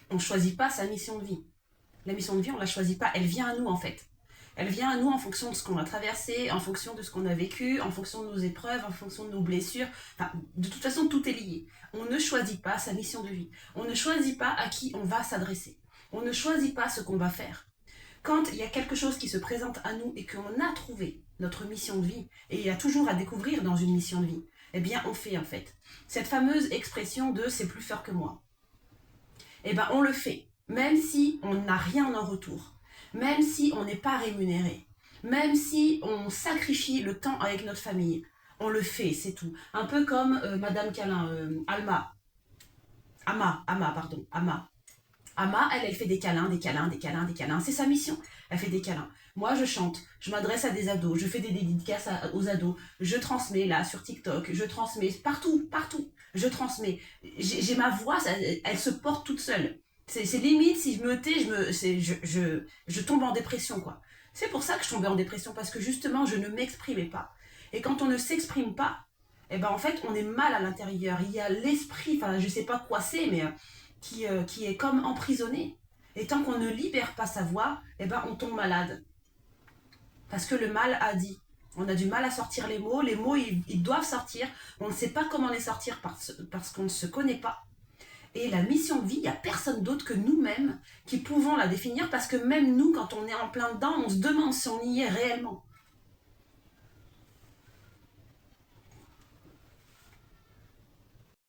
on ne choisit pas sa mission de vie. La mission de vie, on ne la choisit pas, elle vient à nous en fait. Elle vient à nous en fonction de ce qu'on a traversé, en fonction de ce qu'on a vécu, en fonction de nos épreuves, en fonction de nos blessures. Enfin, de toute façon, tout est lié. On ne choisit pas sa mission de vie. On ne choisit pas à qui on va s'adresser. On ne choisit pas ce qu'on va faire. Quand il y a quelque chose qui se présente à nous et qu'on a trouvé notre mission de vie, et il y a toujours à découvrir dans une mission de vie, eh bien on fait en fait. Cette fameuse expression de c'est plus fort que moi. Eh bien on le fait, même si on n'a rien en retour, même si on n'est pas rémunéré, même si on sacrifie le temps avec notre famille. On le fait, c'est tout. Un peu comme Madame Câlin, Ama. Ama, elle fait des câlins, des câlins, des câlins, des câlins. C'est sa mission. Elle fait des câlins. Moi, je chante, je m'adresse à des ados, je fais des dédicaces aux ados, je transmets là sur TikTok, je transmets partout, partout. Je transmets. J'ai ma voix, elle se porte toute seule. C'est limite, si je me tais, je tombe en dépression, quoi. C'est pour ça que je tombais en dépression, parce que justement, je ne m'exprimais pas. Et quand on ne s'exprime pas, eh ben en fait, on est mal à l'intérieur. Il y a l'esprit, enfin, je sais pas quoi c'est, mais qui est comme emprisonné. Et tant qu'on ne libère pas sa voix, eh ben on tombe malade. Parce que le mal a dit. On a du mal à sortir les mots ils doivent sortir, on ne sait pas comment les sortir parce qu'on ne se connaît pas. Et la mission de vie, il n'y a personne d'autre que nous-mêmes qui pouvons la définir, parce que même nous, quand on est en plein dedans, on se demande si on y est réellement.